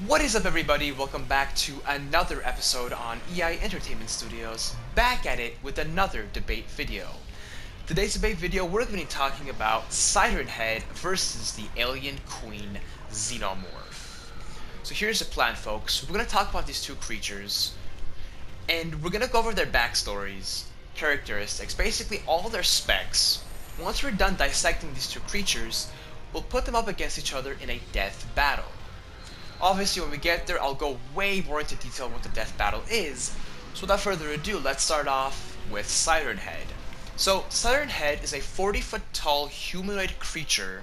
What is up, everybody? Welcome back to another episode on EI Entertainment Studios, back at it with another debate video. Today's debate video, we're going to be talking about Siren Head versus the alien Queen Xenomorph. So here's the plan, folks. We're going to talk about these two creatures, and we're going to go over their backstories, characteristics, basically all their specs. Once we're done dissecting these two creatures, we'll put them up against each other in a death battle. Obviously, when we get there, I'll go way more into detail what the death battle is. So without further ado, let's start off with Siren Head. So, Siren Head is a 40-foot tall humanoid creature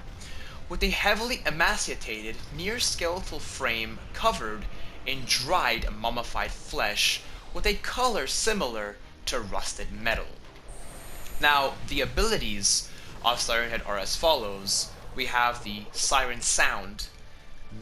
with a heavily emaciated, near-skeletal frame covered in dried, mummified flesh with a color similar to rusted metal. Now, the abilities of Siren Head are as follows. We have the Siren Sound,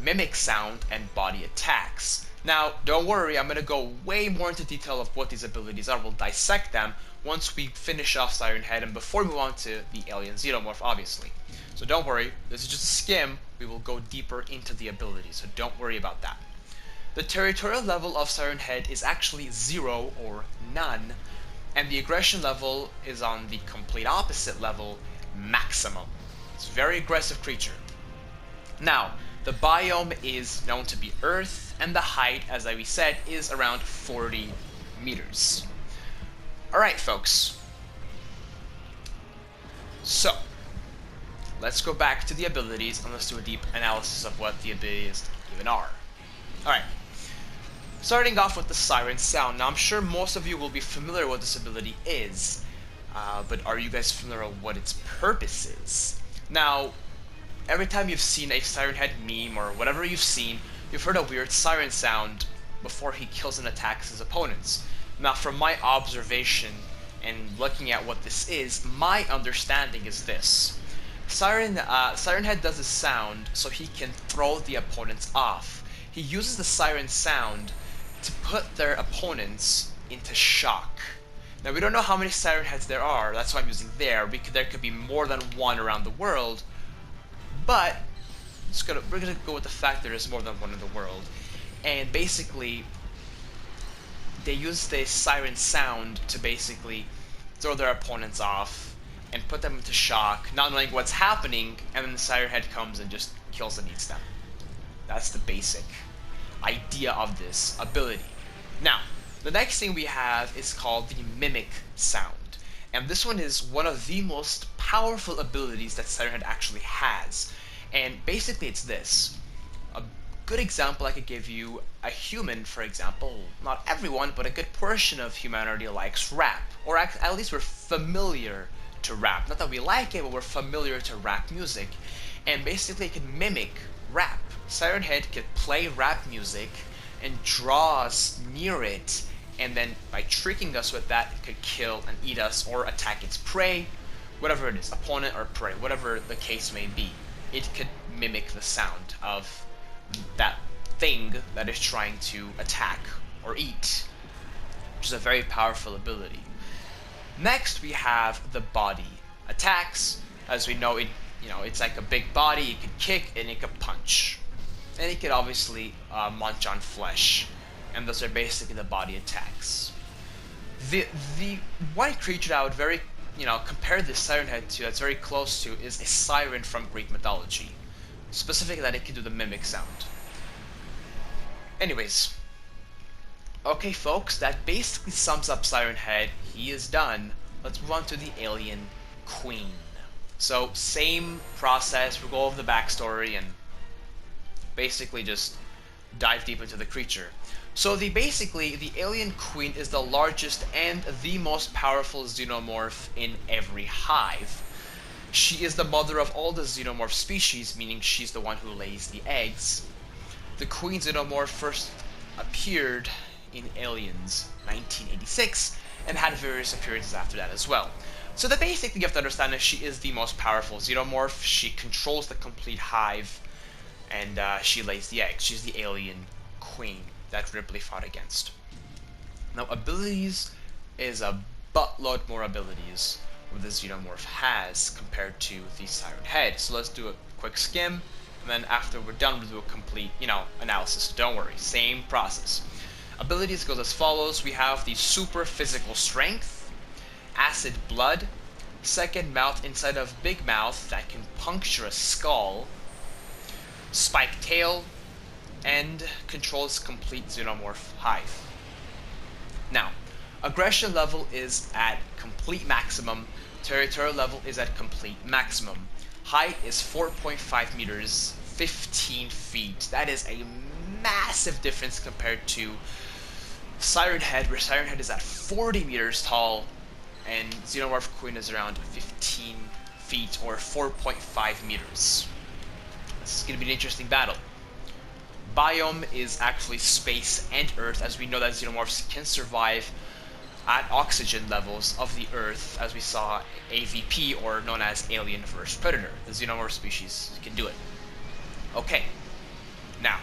Mimic Sound, and Body Attacks. Now, don't worry, I'm going to go way more into detail of what these abilities are. We'll dissect them once we finish off Siren Head and before we move on to the alien Xenomorph, obviously. So don't worry, this is just a skim. We will go deeper into the abilities, so don't worry about that. The territorial level of Siren Head is actually 0 or none, and the aggression level is on the complete opposite level, maximum. It's a very aggressive creature. Now, the biome is known to be Earth, and the height, as we said, is around 40 meters. Alright, folks. So, let's go back to the abilities and let's do a deep analysis of what the abilities even are. Alright. Starting off with the Siren Sound. Now, I'm sure most of you will be familiar with what this ability is, but are you guys familiar with what its purpose is? Now, every time you've seen a Siren Head meme or whatever you've seen, you've heard a weird siren sound before he kills and attacks his opponents. Now, from my observation and looking at what this is, my understanding is this. Siren Head does this sound so he can throw the opponents off. He uses the siren sound to put their opponents into shock. Now, we don't know how many Siren Heads there are, that's why I'm using there. There could be more than one around the world, but we're gonna go with the fact there is more than one in the world. And basically, they use the siren sound to basically throw their opponents off and put them into shock, not knowing what's happening, and then the Siren Head comes and just kills and eats them. That's the basic idea of this ability. Now, the next thing we have is called the Mimic Sound. And this one is one of the most powerful abilities that Siren Head actually has. And basically it's this. A good example I could give you, a human, for example, not everyone, but a good portion of humanity likes rap. Or at least we're familiar to rap. Not that we like it, but we're familiar to rap music. And basically it can mimic rap. Siren Head could play rap music and draw us near it, and then by tricking us with that, it could kill and eat us or attack its prey, whatever it is, opponent or prey, whatever the case may be. It could mimic the sound of that thing that is trying to attack or eat, which is a very powerful ability. Next, we have the Body Attacks. As we know, it's like a big body. It could kick and it could punch, and it could obviously munch on flesh. And those are basically the body attacks. The one creature that I would compare this Siren Head to, that's very close to, is a siren from Greek mythology. Specifically that it can do the mimic sound. Anyways. Okay, folks, that basically sums up Siren Head. He is done. Let's move on to the alien Queen. So, same process. We'll go over the backstory and basically just dive deep into the creature. So the alien Queen is the largest and the most powerful xenomorph in every hive. She is the mother of all the xenomorph species, meaning she's the one who lays the eggs. The Queen Xenomorph first appeared in Aliens 1986 and had various appearances after that as well. So the basic thing you have to understand is she is the most powerful xenomorph. She controls the complete hive, and she lays the eggs. She's the alien Queen that Ripley fought against. Now, abilities is a buttload more abilities what the Xenomorph has compared to the Siren Head. So let's do a quick skim, and then after we're done, we'll do a complete, analysis. So don't worry, same process. Abilities goes as follows. We have the super physical strength, acid blood, second mouth inside of big mouth that can puncture a skull, spiked tail, and controls complete xenomorph hive. Now, aggression level is at complete maximum, territorial level is at complete maximum. Height is 4.5 meters, 15 feet. That is a massive difference compared to Siren Head, where Siren Head is at 40 meters tall, and Xenomorph Queen is around 15 feet or 4.5 meters. This is going to be an interesting battle. Biome is actually space and Earth, as we know that Xenomorphs can survive at oxygen levels of the Earth, as we saw AVP, or known as Alien vs. Predator. The Xenomorph species can do it. Okay, now,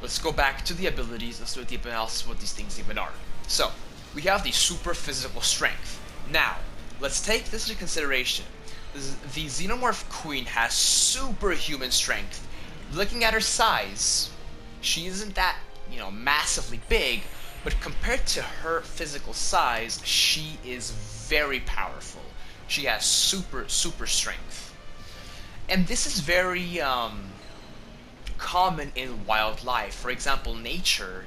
let's go back to the abilities. Let's do a deep analysis of what these things even are. So, we have the super physical strength. Now, let's take this into consideration. The Xenomorph Queen has superhuman strength. Looking at her size, she isn't that, massively big, but compared to her physical size, she is very powerful. She has super strength. And this is very common in wildlife. For example, nature,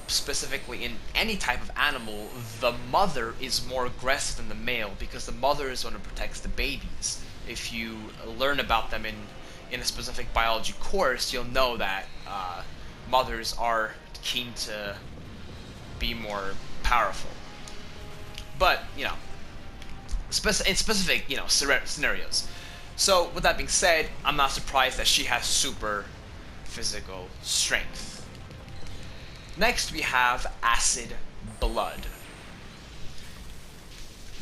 specifically in any type of animal, the mother is more aggressive than the male because the mother is the one who protects the babies. If you learn about them in a specific biology course, you'll know that mothers are keen to be more powerful. But, in specific, scenarios. So, with that being said, I'm not surprised that she has super physical strength. Next, we have acid blood.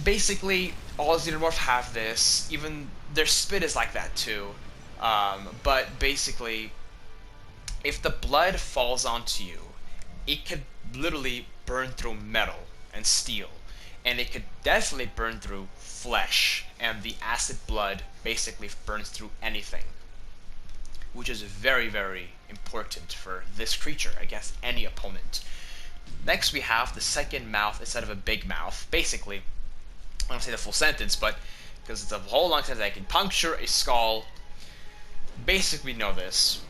Basically, all xenomorphs have this. Even their spit is like that too. But basically, if the blood falls onto you, it could literally burn through metal and steel. And it could definitely burn through flesh. And the acid blood basically burns through anything, which is very, very important for this creature against any opponent. Next, we have the second mouth instead of a big mouth. Basically, I don't say the full sentence, but because it's a whole long sentence, I can puncture a skull. Basically, know this.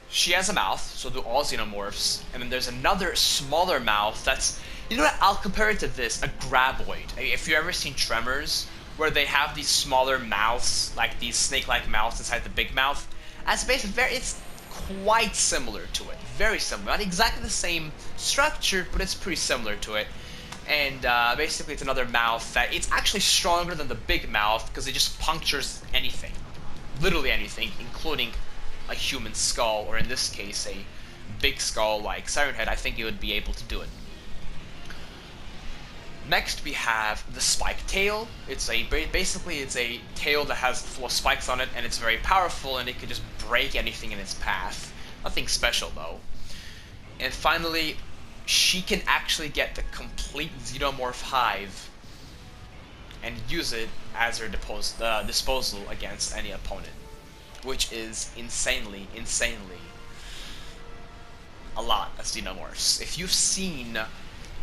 She has a mouth, so do all xenomorphs, and then there's another smaller mouth that's, what, I'll compare it to this, a graboid. If you've ever seen Tremors, where they have these smaller mouths, like these snake-like mouths inside the big mouth, that's basically it's quite similar to it. Very similar. Not exactly the same structure, but it's pretty similar to it. And basically it's another mouth that it's actually stronger than the big mouth because it just punctures anything. Literally anything, including a human skull, or in this case, a big skull like Siren Head. I think it would be able to do it. Next, we have the spiked tail. Basically it's a tail that has full of spikes on it, and it's very powerful, and it can just break anything in its path. Nothing special though. And finally, she can actually get the complete xenomorph hive and use it as her disposal against any opponent, which is insanely a lot of xenomorphs. If you've seen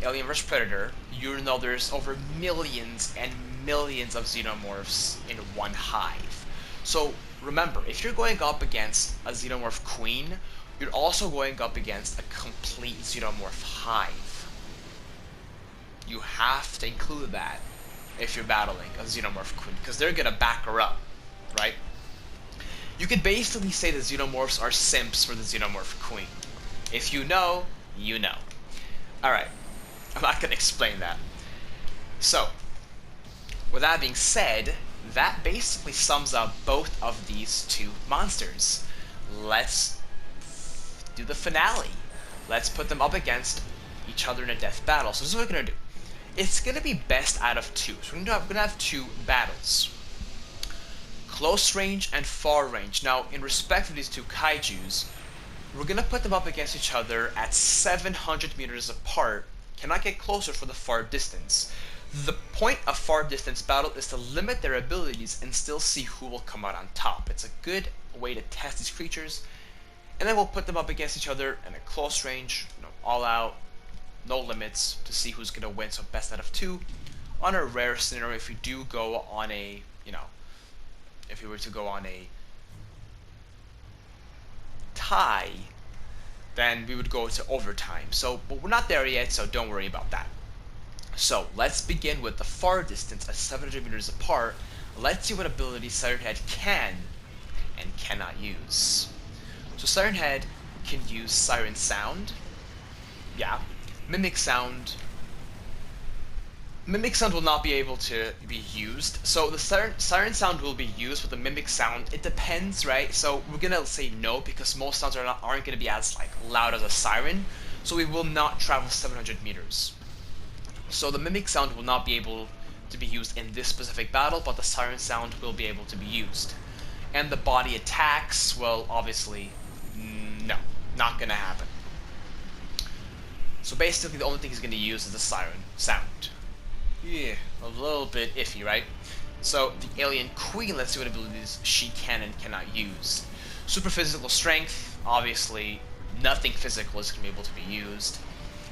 Alien vs. Predator, you know there's over millions and millions of xenomorphs in one hive. So remember, if you're going up against a xenomorph queen, you're also going up against a complete xenomorph hive. You have to include that if you're battling a xenomorph queen, because they're gonna back her up, right? You could basically say the xenomorphs are simps for the xenomorph queen. If you know, you know. Alright. I'm not going to explain that. So, with that being said, that basically sums up both of these two monsters. Let's do the finale. Let's put them up against each other in a death battle. So this is what we're going to do. It's going to be best out of two. So we're going to have two battles. Close range and far range. Now, in respect of these two kaijus, we're going to put them up against each other at 700 meters apart. Cannot get closer for the far distance. The point of far distance battle is to limit their abilities and still see who will come out on top. It's a good way to test these creatures, and then we'll put them up against each other in a close range, all out, no limits, to see who's going to win, so best out of two. On a rare scenario, if we do go on a, if we were to go on a tie, then we would go to overtime. But we're not there yet, so don't worry about that. So let's begin with the far distance at 700 meters apart. Let's see what abilities Siren Head can and cannot use. So Siren Head can use Siren Sound. Yeah. Mimic Sound will not be able to be used. So the Siren Sound will be used, but the Mimic Sound, it depends, right? So we're gonna say no because most sounds aren't gonna be as loud as a siren. So we will not travel 700 meters. So the Mimic Sound will not be able to be used in this specific battle, but the Siren Sound will be able to be used. And the body attacks, well, obviously, no, not gonna happen. So basically the only thing he's gonna use is the Siren Sound. Yeah, a little bit iffy, right? So the Alien Queen, let's see what abilities she can and cannot use. Super physical strength, obviously nothing physical is gonna be able to be used.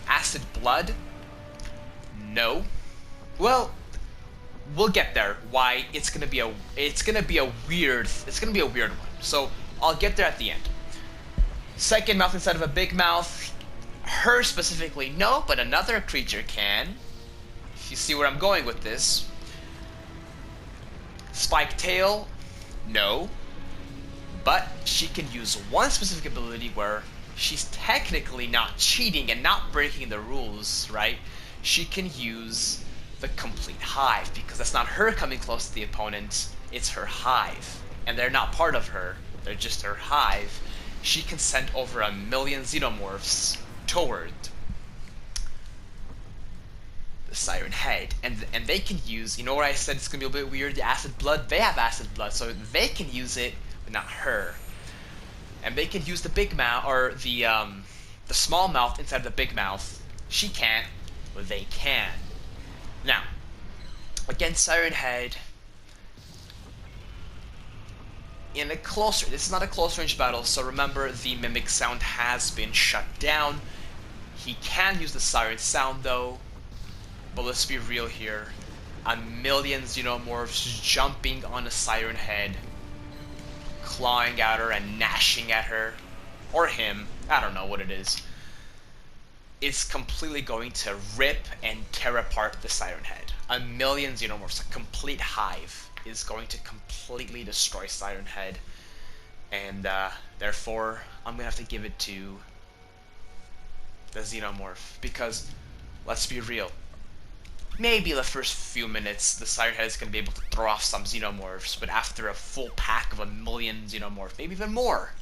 Acid blood, no. Well, we'll get there. Why? It's gonna be a weird one. So I'll get there at the end. Second mouth inside of a big mouth. Her specifically, no, but another creature can. If you see where I'm going with this. Spike tail, no. But she can use one specific ability where she's technically not cheating and not breaking the rules, right? She can use the complete hive, because that's not her coming close to the opponent, it's her hive. And they're not part of her, they're just her hive. She can send over 1,000,000 xenomorphs toward the Siren Head. And they can use, you know where I said it's gonna be a bit weird, the acid blood? They have acid blood, so they can use it, but not her. And they can use the big mouth, or the small mouth inside the big mouth. She can't, but they can. Now, against Siren Head, in a close, this is not a close range battle, so remember the Mimic Sound has been shut down. He can use the Siren Sound though, but let's be real here. 1,000,000 xenomorphs jumping on a Siren Head, clawing at her and gnashing at her, or him, I don't know what it is. It's completely going to rip and tear apart the Siren Head. 1,000,000 xenomorphs, a complete hive, is going to completely destroy Siren Head. And therefore, I'm going to have to give it to the Xenomorph. Because, let's be real, maybe the first few minutes the Siren Head is going to be able to throw off some Xenomorphs, but after a full pack of 1,000,000 Xenomorphs, maybe even more,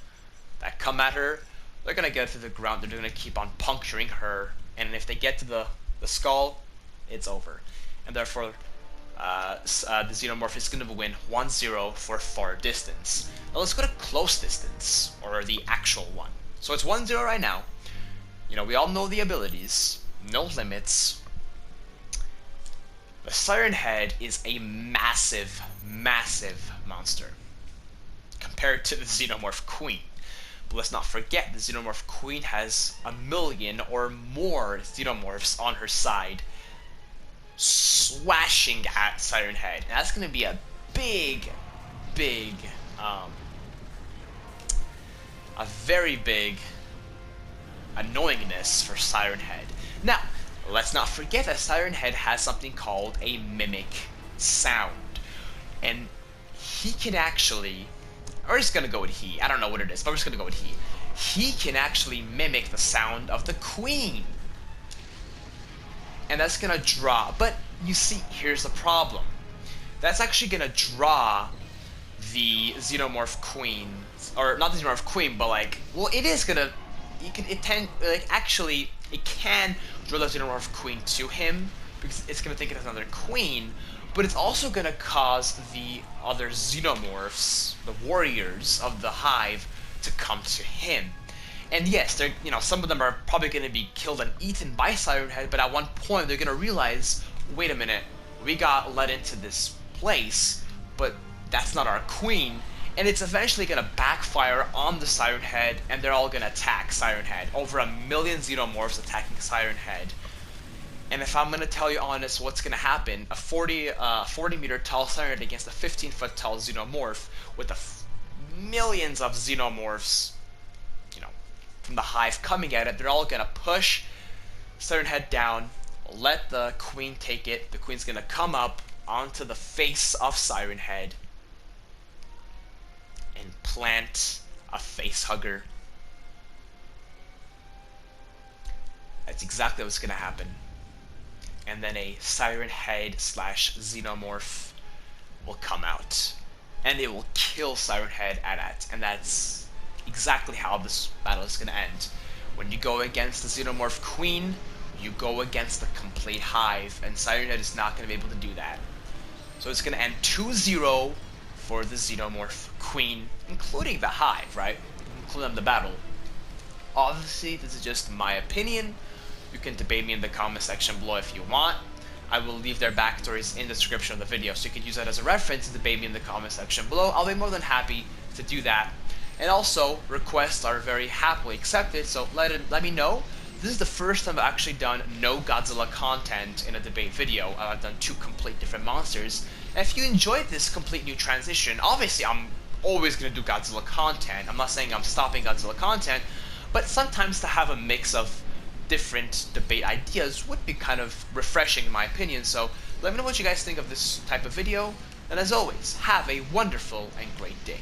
that come at her, they're going to get to the ground, they're going to keep on puncturing her, and if they get to the skull, it's over. And therefore, the Xenomorph is going to win 1-0 for far distance. Now let's go to close distance, or the actual one. So it's 1-0 right now. You know, we all know the abilities, no limits. The Siren Head is a massive, massive monster compared to the Xenomorph Queen. But let's not forget, the Xenomorph Queen has 1,000,000 or more Xenomorphs on her side, swashing at Siren Head. And that's going to be a big, big, a very big annoyingness for Siren Head. Now, let's not forget that Siren Head has something called a mimic sound. And he can actually, we're just going to go with he. I don't know what it is, but we're just going to go with he. He can actually mimic the sound of the Queen. And that's going to draw, but you see, here's the problem. That's actually going to draw the Xenomorph Queen, or not the Xenomorph Queen, but like, well, it is going to, it can draw the Xenomorph Queen to him, because it's going to think it has another queen, but it's also going to cause the other Xenomorphs, the warriors of the hive, to come to him. And yes, they're, you know, some of them are probably going to be killed and eaten by Siren Head, but at one point they're going to realize, wait a minute, we got led into this place, but that's not our queen, and it's eventually gonna backfire on the Siren Head, and they're all gonna attack Siren Head. Over 1,000,000 Xenomorphs attacking Siren Head. And if I'm gonna tell you honest, what's gonna happen? A 40 meter tall Siren Head against a 15-foot tall Xenomorph with millions of Xenomorphs, you know, from the hive coming at it. They're all gonna push Siren Head down, let the queen take it. The queen's gonna come up onto the face of Siren Head and plant a face hugger. That's exactly what's gonna happen. And then a Siren Head / Xenomorph will come out, and it will kill Siren Head at it. And that's exactly how this battle is gonna end. When you go against the Xenomorph Queen, you go against the complete hive, and Siren Head is not gonna be able to do that. So it's gonna end 2-0 for the Xenomorph Queen, including the hive, right? Including the battle. Obviously, this is just my opinion. You can debate me in the comment section below if you want. I will leave their backstories in the description of the video, so you can use that as a reference to debate me in the comment section below. I'll be more than happy to do that. And also, requests are very happily accepted, so let me know. This is the first time I've actually done no Godzilla content in a debate video. I've done 2 complete different monsters. And if you enjoyed this complete new transition, obviously I'm always going to do Godzilla content. I'm not saying I'm stopping Godzilla content, but sometimes to have a mix of different debate ideas would be kind of refreshing in my opinion. So let me know what you guys think of this type of video, and as always, have a wonderful and great day.